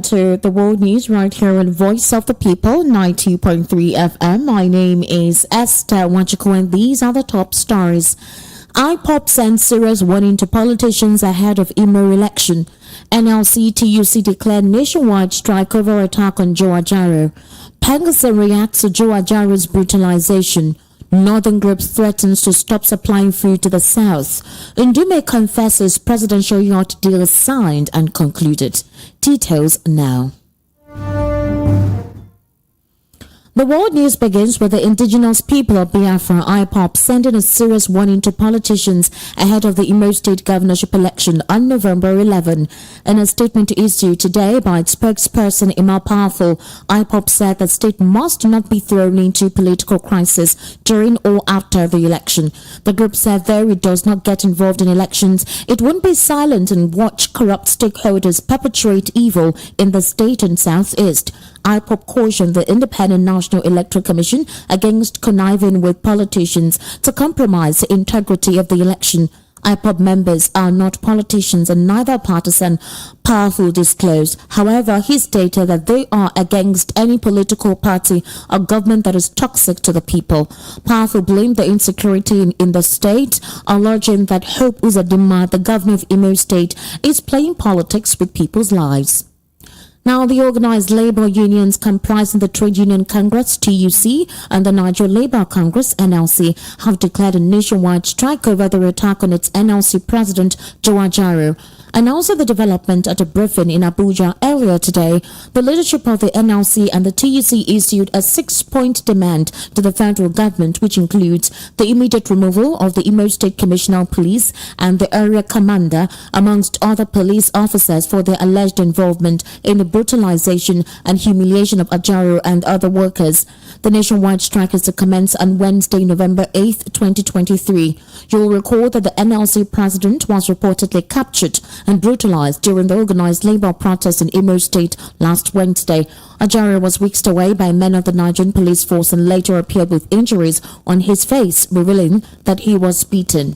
To the world news right here on Voice of the People 90.3 FM. My name is Esther Wachiko and these are the top stories. IPOP sends serious warning to politicians ahead of Imo election. NLC TUC declared nationwide strike over attack on Joe Ajaro. Pengusin reacts to Joe Ajaro's brutalization. Northern group threatens to stop supplying food to the south. Ndume confesses presidential yacht deal is signed and concluded. Details now. The world news begins with the indigenous people of Biafra, IPOP, sending a serious warning to politicians ahead of the Imo State governorship election on November 11. In a statement issued today by its spokesperson, Emma Powerful, IPOP said the state must not be thrown into political crisis during or after the election. The group said though it does not get involved in elections, it won't be silent and watch corrupt stakeholders perpetrate evil in the state and southeast. IPOP cautioned the Independent National Electoral Commission against conniving with politicians to compromise the integrity of the election. IPOP members are not politicians and neither partisan, Powerful disclosed. However, he stated that they are against any political party or government that is toxic to the people. Powerful blamed the insecurity in the state, alleging that Hope Uzodinma, the governor of Imo State, is playing politics with people's lives. Now, the organized labor unions comprising the Trade Union Congress, TUC, and the Niger Labor Congress, NLC, have declared a nationwide strike over the attack on its NLC president, Joe Ajaro. Announcing the development at a briefing in Abuja earlier today, the leadership of the NLC and the TUC issued a 6-point demand to the federal government, which includes the immediate removal of the Imo State Commissioner of Police and the area commander, amongst other police officers, for their alleged involvement in the brutalization and humiliation of Ajaro and other workers. The nationwide strike is to commence on Wednesday, November 8, 2023. You'll recall that the NLC president was reportedly captured and brutalized during the organized labor protest in Imo State last Wednesday. Ajaro was whisked away by men of the Nigerian police force and later appeared with injuries on his face, revealing that he was beaten.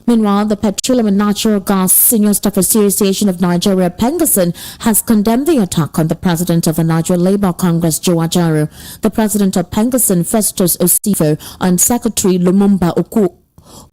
Meanwhile, the Petroleum and Natural Gas Senior Staff Association of Nigeria, Pengusin, has condemned the attack on the president of the Niger Labour Congress, Joe Ajaro. The president of Pengusin, Festus Osifo, and Secretary Lumumba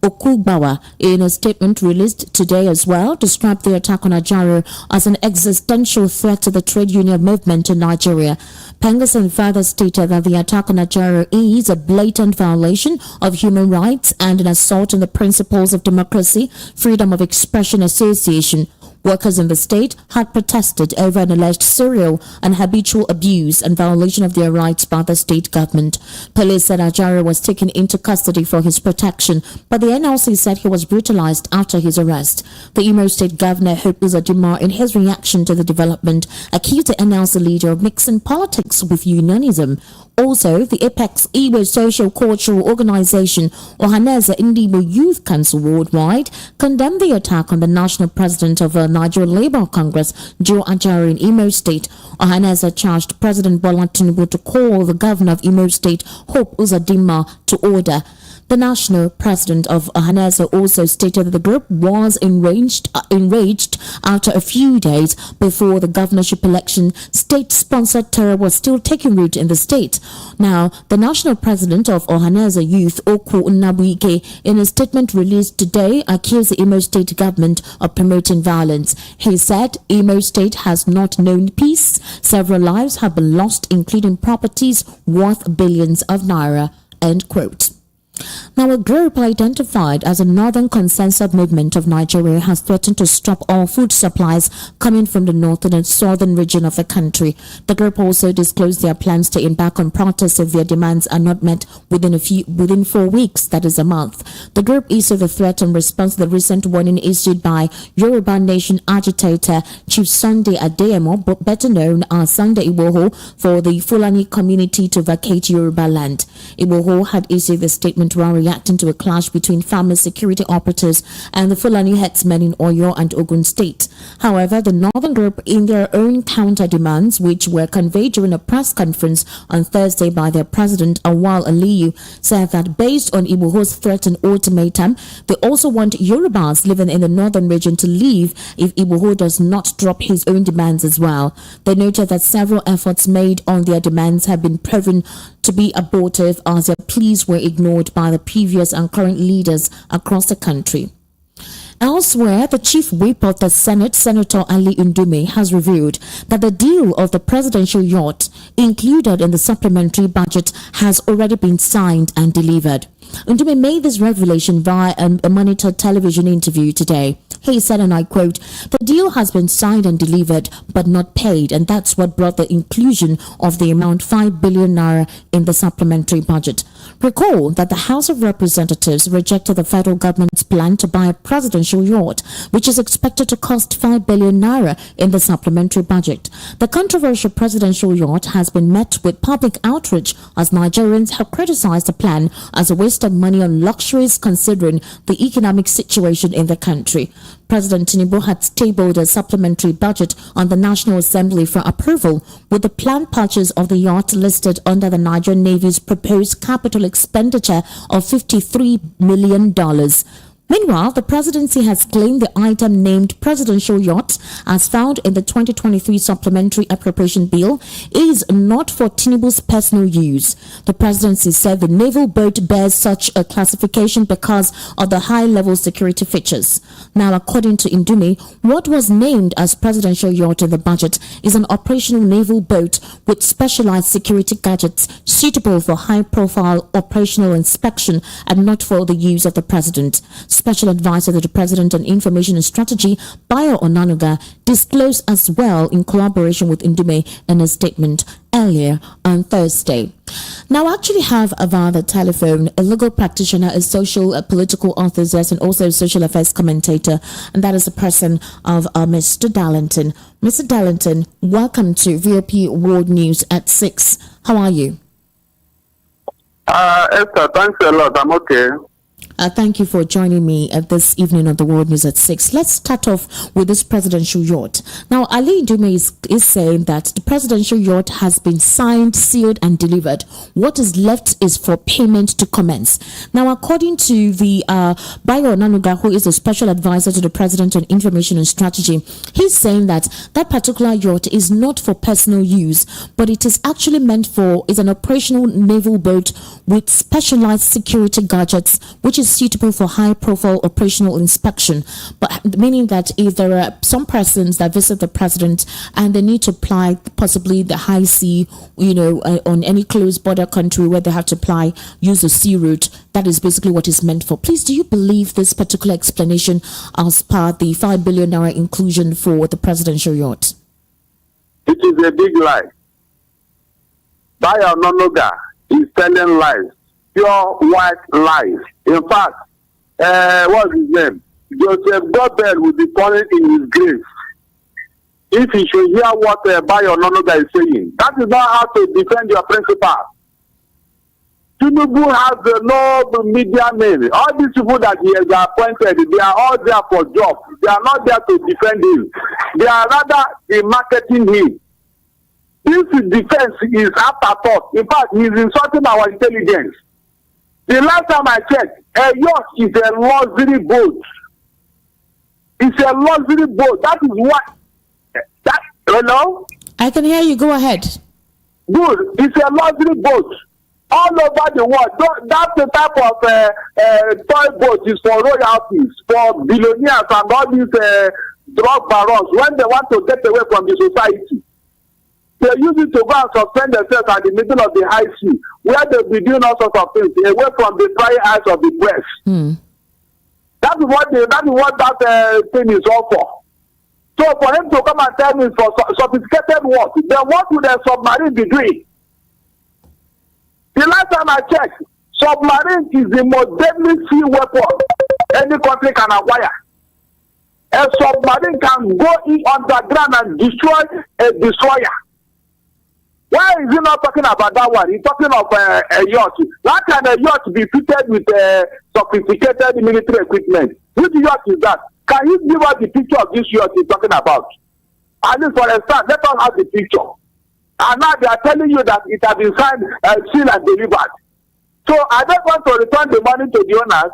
Okugbawa, in a statement released today as well, described the attack on Ajaro as an existential threat to the trade union movement in Nigeria. Pengusin further stated that the attack on Ajaro is a blatant violation of human rights and an assault on the principles of democracy, freedom of expression, association. Workers in the state had protested over an alleged serial and habitual abuse and violation of their rights by the state government. Police said Ajaro was taken into custody for his protection, but the NLC said he was brutalized after his arrest. The Imo State Governor, Hope Uzodinma, in his reaction to the development, accused the NLC leader of mixing politics with unionism. Also, the Apex Igbo Social Cultural Organization, Ohaneze Indibo Youth Council Worldwide, condemned the attack on the national president of the Niger Labour Congress, Joe Ajaro, in Imo State. Ohaneze charged President Bola Tinubu to call the governor of Imo State, Hope Uzodinma, to order. The national president of Ohaneze also stated that the group was enraged after a few days before the governorship election. State-sponsored terror was still taking root in the state. Now, the national president of Ohaneze Youth, Oku Nnabuike, in a statement released today, accused the Imo State government of promoting violence. He said Imo State has not known peace. Several lives have been lost, including properties worth billions of naira. End quote. Now, a group identified as a Northern Consensus Movement of Nigeria has threatened to stop all food supplies coming from the northern and southern region of the country. The group also disclosed their plans to embark on protests if their demands are not met within 4 weeks, that is a month. The group issued the threat in response to the recent warning issued by Yoruba Nation agitator Chief Sunday Adeyemo, better known as Sunday Igboho, for the Fulani community to vacate Yoruba land. Igboho had issued the statement statement while reacting to a clash between family security operatives and the Fulani herdsmen in Oyo and Ogun State. However, the Northern Group, in their own counter demands, which were conveyed during a press conference on Thursday by their president, Awal Aliyu, said that based on Igboho's threatened ultimatum, they also want Yorubas living in the northern region to leave if Igboho does not drop his own demands as well. They noted that several efforts made on their demands have been proven to be abortive as their pleas were ignored by the previous and current leaders across the country. Elsewhere, the chief whip of the Senate, Senator Ali Ndume, has revealed that the deal of the presidential yacht included in the supplementary budget has already been signed and delivered. Ndume made this revelation via a Monitor television interview today. He said, and I quote, "The deal has been signed and delivered, but not paid, and that's what brought the inclusion of the amount 5 billion naira in the supplementary budget." Recall that the House of Representatives rejected the federal government's plan to buy a presidential yacht, which is expected to cost 5 billion naira in the supplementary budget. The controversial presidential yacht has been met with public outrage as Nigerians have criticized the plan as a waste of money on luxuries considering the economic situation in the country. President Tinubu had tabled a supplementary budget on the National Assembly for approval, with the planned purchase of the yacht listed under the Nigerian Navy's proposed capital expenditure of $53 million. Meanwhile, the presidency has claimed the item named presidential yacht, as found in the 2023 supplementary appropriation bill, is not for Tinubu's personal use. The presidency said the naval boat bears such a classification because of the high-level security features. Now, according to Ndume, what was named as presidential yacht in the budget is an operational naval boat with specialized security gadgets suitable for high-profile operational inspection and not for the use of the president. Special Advisor to the President on Information and Strategy, Bayo Onanuga, disclosed as well in collaboration with Ndume in a statement earlier on Thursday. Now, I actually have via the telephone a legal practitioner, a social, political enthusiast, and also a social affairs commentator, and that is the person of Mr. Darlington. Mr. Darlington, welcome to VOP World News at 6. How are you? Esther, thanks a lot. I'm okay. Thank you for joining me this evening on the World News at 6. Let's start off with this presidential yacht. Now, Ali Ndume is saying that the presidential yacht has been signed, sealed, and delivered. What is left is for payment to commence. Now, according to the Bayo Onanuga, who is a special advisor to the President on Information and Strategy, he's saying that that particular yacht is not for personal use, but it is actually meant for, is an operational naval boat with specialized security gadgets, which is suitable for high-profile operational inspection, but meaning that if there are some persons that visit the president and they need to apply possibly the high sea, on any closed border country where they have to use the sea route, that is basically what it's meant for. Please, do you believe this particular explanation as per the 5 billion naira inclusion for the presidential yacht? It is a big lie. Bayo Onanuga is telling lies. Pure white lies. In fact, what's his name? Joseph Dobel will be punished in his grave if he should hear what Bayo Onanuga is saying. That is not how to defend your principal. Tinubu has no media name. All these people that he has appointed, they are all there for jobs. They are not there to defend him. They are rather in marketing him. This defense is afterthought. In fact, he is insulting our intelligence. The last time I checked, a yacht is a luxury boat. It's a luxury boat. That is what. Hello? I can hear you. Go ahead. Good. It's a luxury boat. All over the world. That's the type of toy boat is for royalties, for billionaires and all these drug barons when they want to get away from the society. They use it to go and suspend themselves at the middle of the high sea, where they'll be doing all sorts of things away from the dry eyes of the press. That is what that thing is all for. So for him to come and tell me for sophisticated work, then what would a submarine be doing? The last time I checked, submarine is the most deadly sea weapon any country can acquire. A submarine can go in underground and destroy a destroyer. Why is he not talking about that one? He's talking of a yacht. How can a yacht be fitted with sophisticated military equipment? Which yacht is that? Can you give us the picture of this yacht he's talking about? At least for a start, let us have the picture. And now they are telling you that it has been signed, sealed and delivered. So I don't want to return the money to the owners.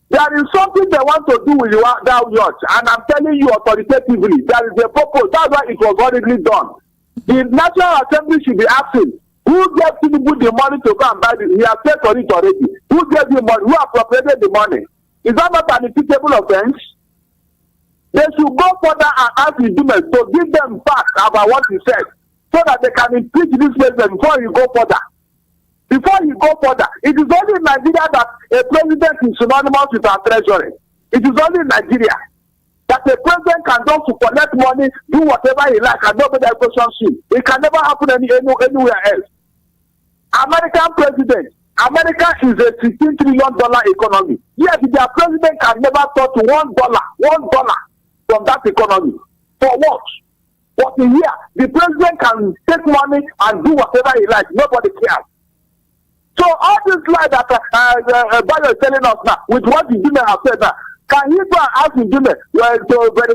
There is something they want to do with that yacht, and I'm telling you authoritatively, there is a purpose. That's why it was already done. The National Assembly should be asking, who gave Tinubu the money to go and buy it? He has paid for it already. Who gave the money? Who appropriated the money? Is that not an imputable offense? They should go further and ask the Ndume to give them facts about what he said, so that they can impeach this president before he go further. Before you go further, it is only in Nigeria that a president is synonymous with our treasury. It is only in Nigeria that a president can just collect money, do whatever he likes, and nobody questions him. It can never happen anywhere else. American president, America is a $16 trillion economy. Yet their president can never touch $1 from that economy. For what? But here, the president can take money and do whatever he likes. Nobody cares. So all this lie that Bayo is telling us now, with what the Ndume have said now, can he go and ask Ndume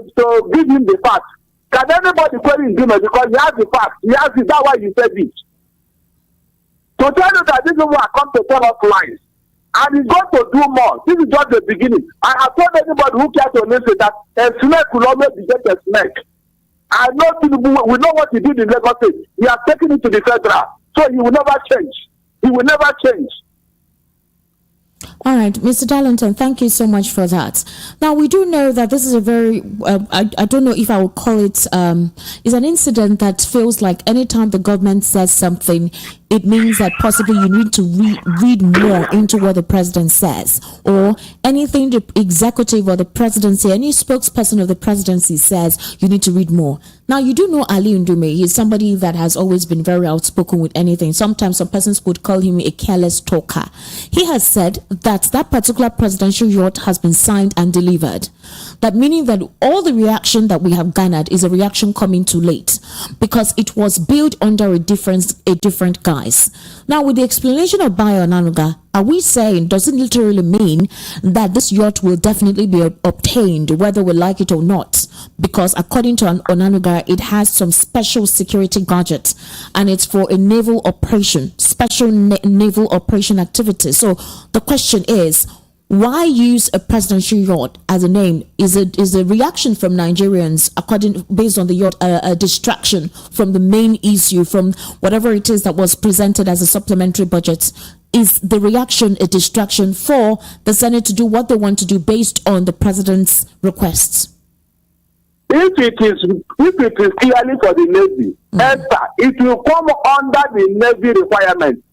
to give him the facts? Can anybody query Ndume because he has the facts? He has it. That's why he said it. To tell you that these people are come to tell us lies. And he's going to do more. This is just the beginning. I have told anybody who cares to listen that a snake will always be just a snake. I know Tinubu, we know what he did in Lagos State. He has taken it to the federal. So he will never change. He will never change. All right, Mr. Darlington, thank you so much for that. Now, we do know that this is a very, I don't know if I would call it, is an incident that feels like anytime the government says something, it means that possibly you need to read more into what the president says, or anything the executive or the presidency, any spokesperson of the presidency says, you need to read more. Now, you do know Ali Ndume. He's somebody that has always been very outspoken with anything. Sometimes some persons would call him a careless talker. He has said that particular presidential yacht has been signed and delivered. That meaning that all the reaction that we have garnered is a reaction coming too late, because it was built under a different guise. Now, with the explanation of Bayo Onanuga, are we saying, does it literally mean that this yacht will definitely be obtained, whether we like it or not? Because according to Onanuga, it has some special security gadgets, and it's for a naval operation, special naval operation activities. So the question is, why use a presidential yacht as a name? Is a reaction from Nigerians, based on the yacht, a distraction from the main issue, from whatever it is that was presented as a supplementary budget? Is the reaction a distraction for the Senate to do what they want to do based on the president's requests? If it is clearly for the Navy, it will come under the Navy requirement.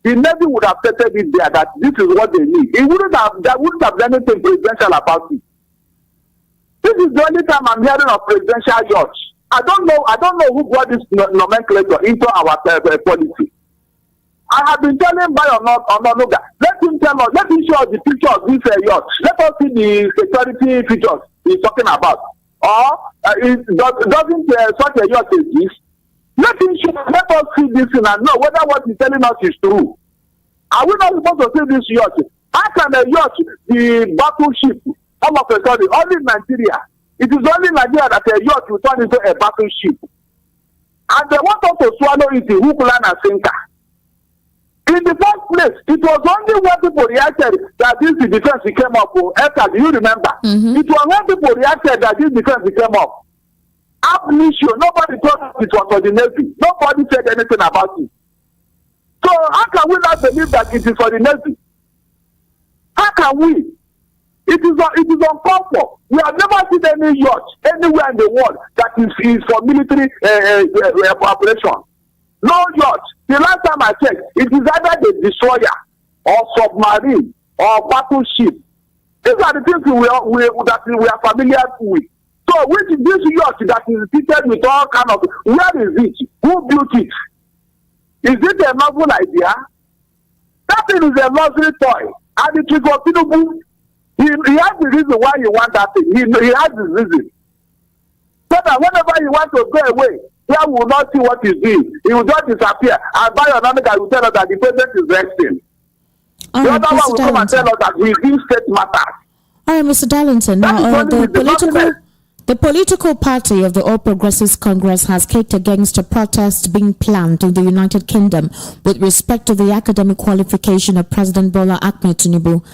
The Navy would have stated it there that this is what they need. It wouldn't have done anything presidential about it. This is the only time I'm hearing of presidential yachts. I don't know who brought this nomenclature into our policy. I have been telling Bayo Onanuga, let him show us the picture of this yacht. Let us see the security features he's talking about. Or doesn't such a yacht exist? Let us see this thing and know whether what he's telling us is true. Are we not supposed to see this yacht? How can a yacht be battleship all of a sudden? Only in Nigeria. It is only in Nigeria that a yacht will turn into a battleship. And they want us to swallow it in hook, line, and sinker. In the first place, it was only when people reacted that this defense came up. Esther, do you remember? It was when people reacted that this defense came up. Ab initio, nobody told us it was for the Navy. Nobody said anything about it. So how can we not believe that it is for the Navy? How can we? It is uncalled for. We have never seen any yacht anywhere in the world that is for military operation. No yacht. The last time I checked, it is either the destroyer or submarine or battleship. These are the things we are familiar with. So which is this yacht that is fitted with all kind of, where is it? Who built it? Is it a novel idea? That thing is a luxury toy. And it is for Tinubu. He has the reason why he wants that thing. He has the reason. So that whenever he wants to go away, Here we will not see what he's doing. He will just disappear. And by another guy will tell us that the president is resting. All The right, other one Mr. will come and tell us that he's in state matters. All right, Mr. Darlington. Now, the political party of the All Progressives Congress has kicked against a protest being planned in the United Kingdom with respect to the academic qualification of President Bola Ahmed Tinubu.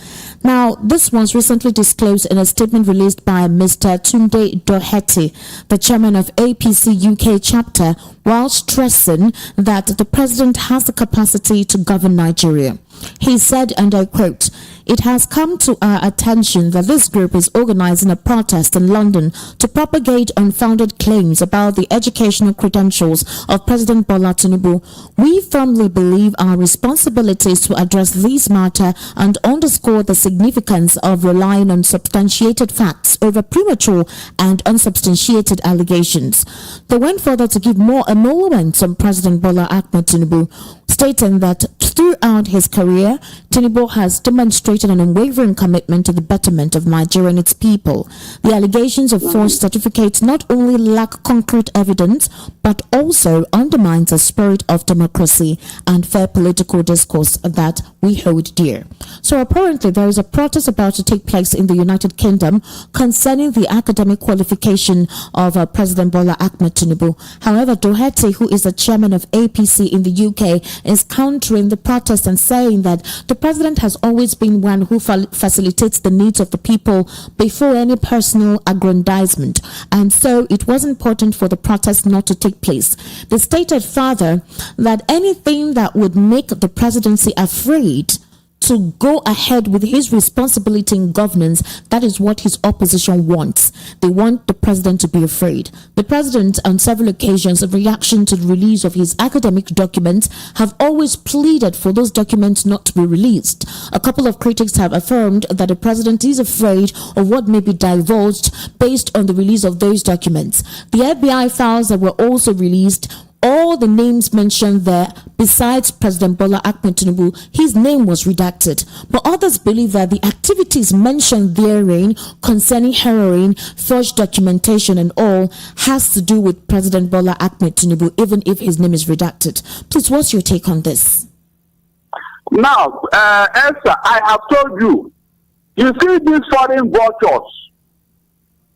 Now, this was recently disclosed in a statement released by Mr. Tunde Doherty, the chairman of APC UK chapter, while stressing that the president has the capacity to govern Nigeria. He said, and I quote, "It has come to our attention that this group is organizing a protest in London to propagate unfounded claims about the educational credentials of President Bola Tinubu. We firmly believe our responsibility is to address this matter and underscore the significance of relying on substantiated facts over premature and unsubstantiated allegations." They went further to give more emoluments on President Bola Ahmed Tinubu, stating that throughout his career, Tinubu has demonstrated an unwavering commitment to the betterment of Nigeria and its people. The allegations of forged certificates not only lack concrete evidence, but also undermines the spirit of democracy and fair political discourse that we hold dear. So apparently there is a protest about to take place in the United Kingdom concerning the academic qualification of President Bola Ahmed Tinubu. However, Doherty, who is the chairman of APC in the UK, is countering the protest and saying that the president has always been one who facilitates the needs of the people before any personal aggrandizement, and so it was important for the protest not to take place. They stated further that anything that would make the presidency afraid to go ahead with his responsibility in governance, that is what his opposition wants. They want the president to be afraid. The president, on several occasions in reaction to the release of his academic documents, have always pleaded for those documents not to be released. A couple of critics have affirmed that the president is afraid of what may be divulged based on the release of those documents. The FBI files that were also released, all the names mentioned there, besides President Bola Ahmed Tinubu, his name was redacted. But others believe that the activities mentioned therein concerning heroin, forged documentation and all has to do with President Bola Ahmed Tinubu, even if his name is redacted. Please, what's your take on this? Now, Esther, I have told you, you see these foreign vultures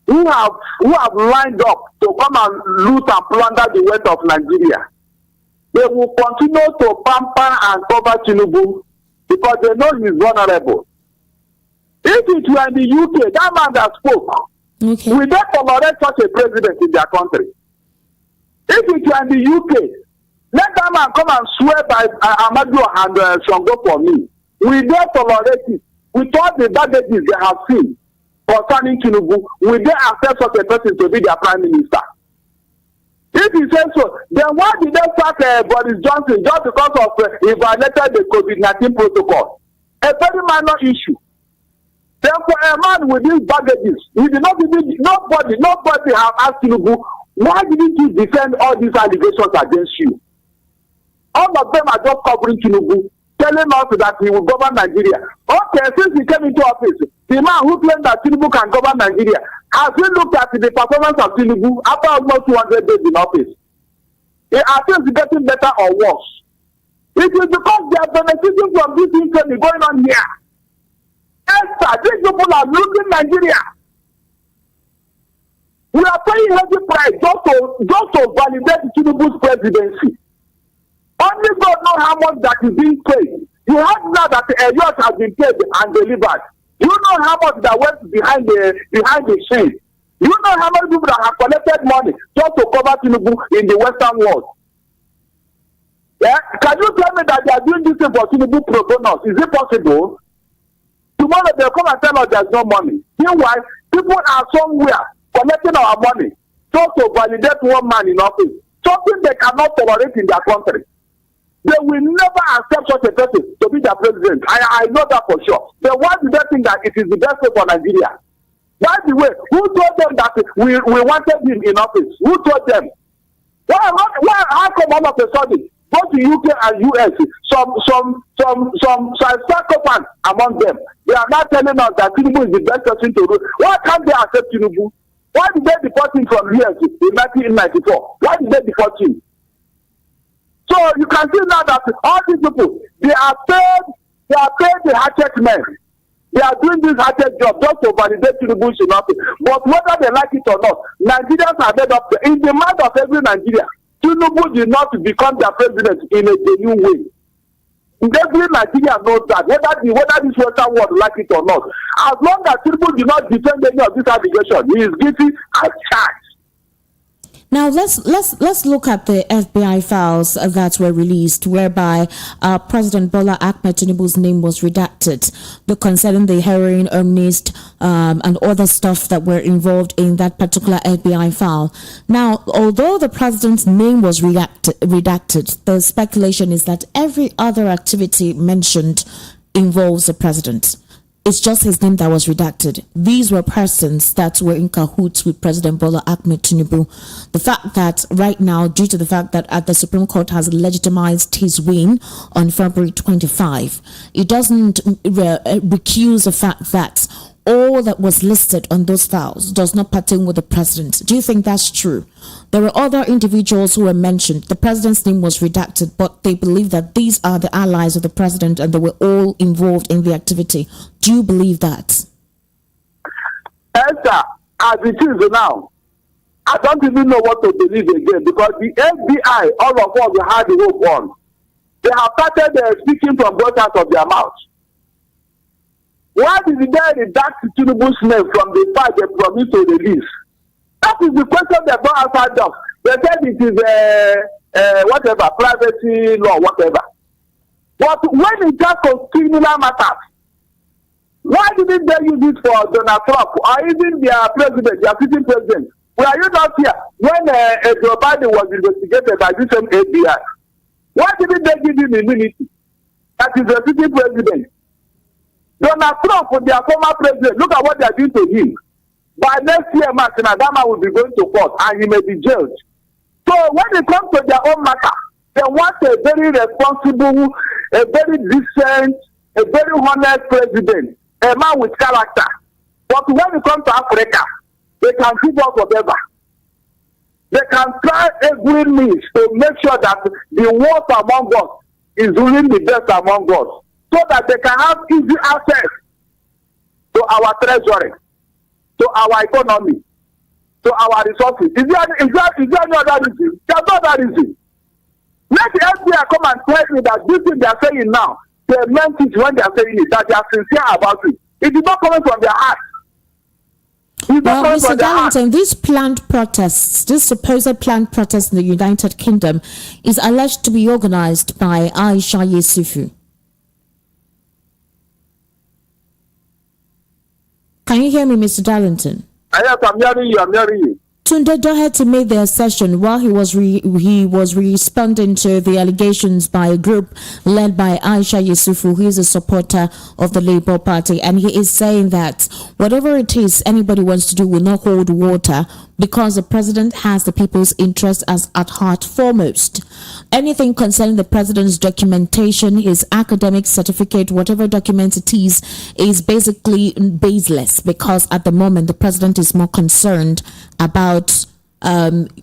who have lined up to come and loot and plunder the wealth of Nigeria. They will continue to pamper and cover Tinubu because they know he is vulnerable. If it were in the UK, that man that spoke, will they tolerate such a president in their country? If it were in the UK, let that man come and swear by Amadou and Shango for me. Will they tolerate it? With all the baggages they have seen concerning Tinubu, will they accept such a person to be their prime minister? If he says so, then why did they sack Boris Johnson just because of he violated the COVID-19 protocol? A very minor issue. Then for a man with these baggages, he did not even, nobody have asked Tinubu, why didn't you defend all these allegations against you? All of them are just covering Tinubu, telling us that he will govern Nigeria. Okay, since he came into office, the man who claimed that Tinubu can govern Nigeria, has he looked at the performance of Tinubu after almost 200 days in office? Are things getting better or worse? It is because they are benefiting from this thing going on here. Esther, these people are losing Nigeria. We are paying heavy price just to validate Tinubu's presidency. Only God knows how much that is being paid. You have now that a yacht has been paid and delivered. You know how much that went behind the scene. You know how many people that have collected money just to cover Tinubu in the Western world. Yeah? Can you tell me that they are doing this thing for Tinubu pro bono? Is it possible? Tomorrow they'll come and tell us there's no money. Meanwhile, people are somewhere collecting our money just to validate one man in office. Something they cannot tolerate in their country. They will never accept such a person to be their president. I know that for sure. Then why do they think that it is the best way for Nigeria? By the way, who told them that we wanted him in office? Who told them? How come all of a sudden, both the UK and US, some psychopaths among them, they are not telling us that Tinubu is the best person to rule. Why can't they accept Tinubu? Why did they deport him from US in 1994? Why did they deport him? So you can see now that all these people, they are paid the hatchet men. They are doing this hatchet job just to validate Tinubu should not. But whether they like it or not, Nigerians are made up. In the mind of every Nigerian, Tinubu did not become their president in a genuine way. Every Nigerian knows that, whether this Western world like it or not. As long as Tinubu did not defend any of this allegation, he is guilty as charged. Now let's look at the FBI files that were released, whereby President Bola Ahmed Tinubu's name was redacted, concerning the heroin omnist and other stuff that were involved in that particular FBI file. Now, although the president's name was redacted, the speculation is that every other activity mentioned involves the president. It's just his name that was redacted. These were persons that were in cahoots with President Bola Ahmed Tinubu. The fact that right now, due to the fact that the Supreme Court has legitimized his win on February 25, it doesn't recuse the fact that all that was listed on those files does not pertain with the president. Do you think that's true? There were other individuals who were mentioned. The president's name was redacted, but they believe that these are the allies of the president and they were all involved in the activity. Do you believe that? Esther, as it is now, I don't even know what to believe again, because the FBI, all of us, we had the hope on. They have started speaking from both sides of their mouth. Why did they redact Tinubu's name from the file they promised to release? That is the question they don't answer them. They said it is whatever, privacy law, whatever. But when it comes to criminal matters, why didn't they use it for Donald Trump or even their president, their sitting president? Were you not here when Joe Biden was investigated by this same FBI? Why didn't they give him immunity? That is the sitting president. Donald Trump, their former president, look at what they are doing to him. By next year, Martin Adama will be going to court and he may be jailed. So when it comes to their own matter, they want a very responsible, a very decent, a very honest president, a man with character. But when it comes to Africa, they can give us whatever. They can try every means to make sure that the worst among us is ruling the best among us, so that they can have easy access to our treasury, to our economy, to our resources. Is there any other reason? There's no other reason. Let the FBI come and tell me that this thing they are saying now, they meant it when they are saying it, that they are sincere about it. It is not coming from their heart. Well, Mr. Darlington, these planned protests, this supposed planned protest in the United Kingdom, is alleged to be organized by Aisha Yesufu. Can you hear me, Mr. Darlington? Yes, I'm hearing you. Tunde Doherty made the assertion while he was responding to the allegations by a group led by Aisha Yesufu, who is a supporter of the Labour Party, and he is saying that whatever it is anybody wants to do will not hold water, because the president has the people's interest as at heart foremost. Anything concerning the president's documentation, his academic certificate, whatever document it is basically baseless, because at the moment the president is more concerned about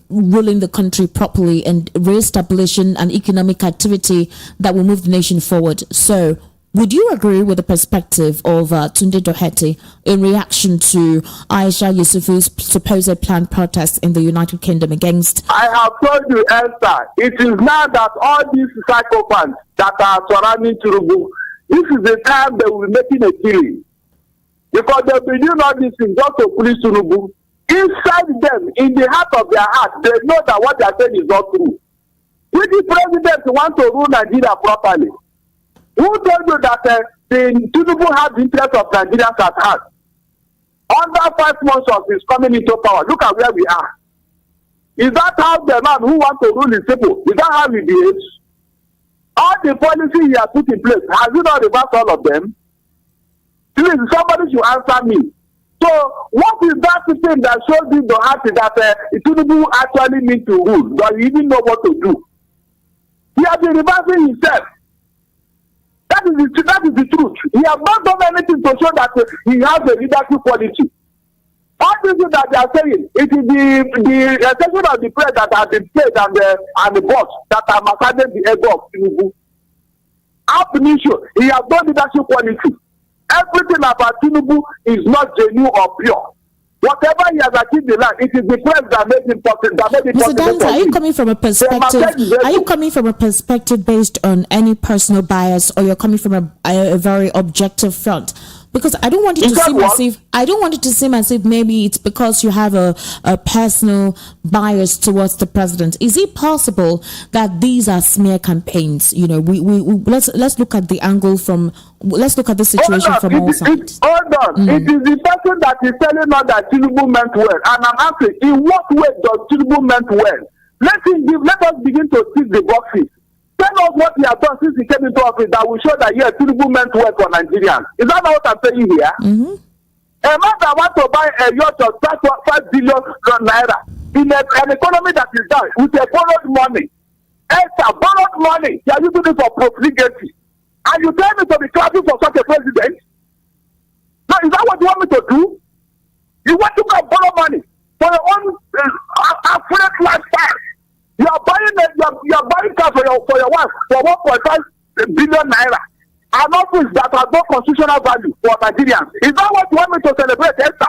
ruling the country properly and re-establishing an economic activity that will move the nation forward. So would you agree with the perspective of Tunde Doherty in reaction to Aisha Yesufu's supposed planned protest in the United Kingdom against? I have told you, Esther, it is now that all these psychopaths that are surrounding Tinubu, this is the time they will be making a killing. Because they will be doing all these things just to police Tinubu. Inside them, in the heart of their heart, they know that what they are saying is not true. If the president wants to rule Nigeria properly, who told you that the Tinubu has the interest of Nigerians at heart? Under 5 months of his coming into power, look at where we are. Is that how the man who wants to rule his people, is that how he behaves? All the policies he has put in place, has he not reversed all of them? Please, somebody should answer me. So, what is that thing that shows him the heart that Tinubu actually needs to rule? Does he even know what to do? He has been reversing himself. That is the truth. He has not done anything to show that he has a leadership quality. All this thing that they are saying, it is the section of the press that has been paid and the boss that are massaging the ego of Tinubu. Ab initio, he has no leadership quality. Everything about Tinubu is not genuine or pure. Whatever he has achieved in life, it is the press that made him possible. Mr. Dalton, are you coming from a perspective? Are you coming from a perspective based on any personal bias, or you're coming from a very objective front? Because I don't want it to seem as if maybe it's because you have a personal bias towards the president. Is it possible that these are smear campaigns? You know, let's look at the angle from. Let's look at the situation from all sides. Hold on. It is the person that is telling us that Tinubu meant well, and I'm asking, in what way does Tinubu meant well? Let us begin to tick the boxes. Tell us what he has done since he came into office that will show that yes, Tinubu meant well for Nigerians. Is that not what I'm saying here? Mm-hmm. A man that wants to buy a yacht of 5 billion naira in an economy that is down with a borrowed money. Extra borrowed money. You are using it for profligacy. And you tell me to be clapping for such a president? Now, is that what you want me to do? You want to go borrow money for your own affluent lifestyle. You are buying car for your wife for 1.5 billion naira. An office that has no constitutional value for Nigerians. Is that what you want me to celebrate, Esther?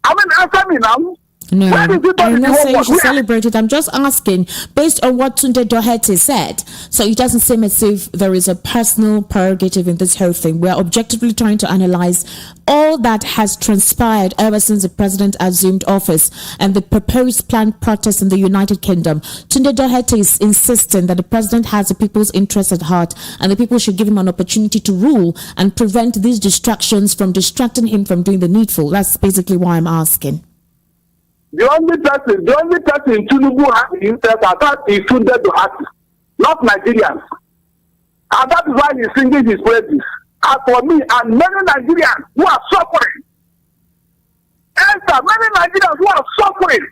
I mean, answer me now. No, I'm not saying you should celebrate it. I'm just asking based on what Tunde Doherty said. So it doesn't seem as if there is a personal prerogative in this whole thing. We are objectively trying to analyze all that has transpired ever since the president assumed office and the proposed planned protests in the United Kingdom. Tunde Doherty is insisting that the president has the people's interest at heart and the people should give him an opportunity to rule and prevent these distractions from distracting him from doing the needful. That's basically why I'm asking. The only person Tinubu has interest at that is Tunde Doherty, not Nigerians. And that is why he's singing his praises. As for me and many Nigerians who are suffering, many Nigerians who are suffering,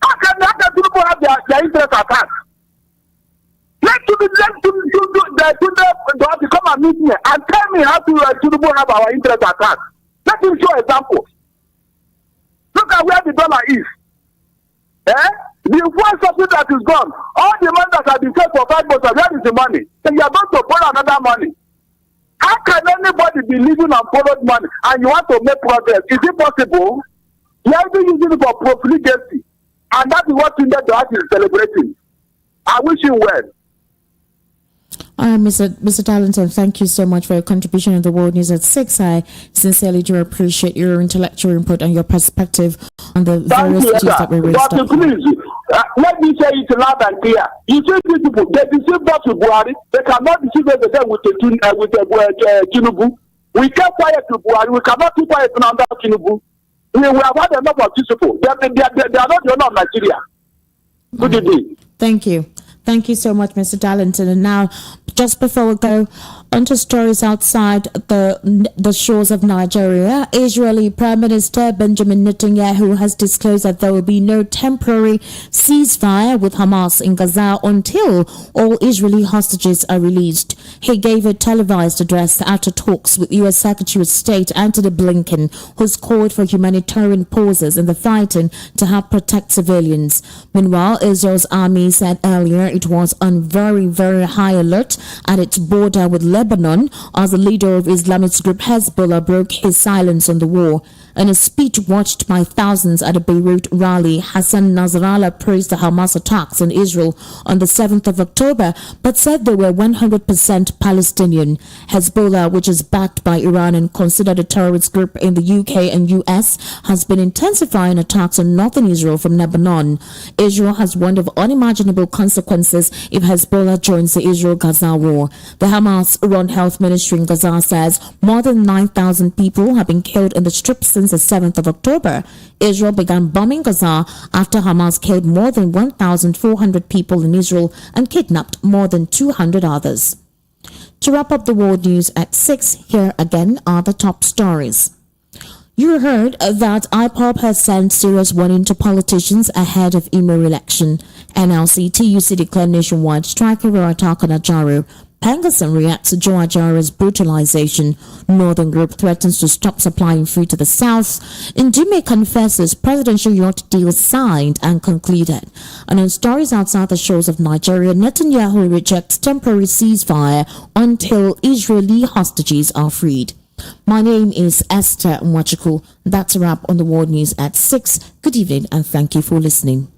how can Tinubu have their interest at heart? Let Tunde come and meet me and tell me how Tinubu have our interest at heart. Let him show examples. Look at where the dollar is. The fuel subsidy that is gone. All the money that has been paid for 5 months, where is the money? So you are going to borrow another money. How can anybody be living on borrowed money and you want to make progress? Is it possible? You are even using it for profligacy. And that is what Tunde Doherty is celebrating. I wish you well. Mr. Darlington, thank you so much for your contribution in the World News at 6. I sincerely do appreciate your intellectual input and your perspective on the various issues that we raised. But please, let me say it loud and clear. You see these people, they deceive us with Buhari. They cannot deceive us again with Tinubu. We kept quiet to Buhari. We cannot keep quiet under Tinubu. We have had enough of these people. They are not the owner of Nigeria. Good evening. Thank you. Thank you so much, Mr. Darlington. And now, just before we go on to stories outside the shores of Nigeria, Israeli Prime Minister Benjamin Netanyahu has disclosed that there will be no temporary ceasefire with Hamas in Gaza until all Israeli hostages are released. He gave a televised address after talks with U.S. Secretary of State Antony Blinken, who's called for humanitarian pauses in the fighting to help protect civilians. Meanwhile, Israel's army said earlier it was on very, very high alert at its border with Lebanon as the leader of Islamist group Hezbollah broke his silence on the war. In a speech watched by thousands at a Beirut rally, Hassan Nasrallah praised the Hamas attacks on Israel on the 7th of October, but said they were 100% Palestinian. Hezbollah, which is backed by Iran and considered a terrorist group in the UK and US, has been intensifying attacks on northern Israel from Lebanon. Israel has warned of unimaginable consequences if Hezbollah joins the Israel-Gaza war. The Hamas-run health ministry in Gaza says more than 9,000 people have been killed in the strip since the 7th of October. Israel began bombing Gaza after Hamas killed more than 1,400 people in Israel and kidnapped more than 200 others. To wrap up the world news at 6, here again are the top stories. You heard that IPOB has sent serious warning to politicians ahead of Imo election. NLC TUC declared nationwide strike over attack on Ajaro. Pengassan reacts to Joe Ajara's brutalization. Northern group threatens to stop supplying food to the south. Ndume confesses presidential yacht deal signed and concluded. And on stories outside the shores of Nigeria, Netanyahu rejects temporary ceasefire until Israeli hostages are freed. My name is Esther Mwachukwu. That's a wrap on the world news at 6. Good evening and thank you for listening.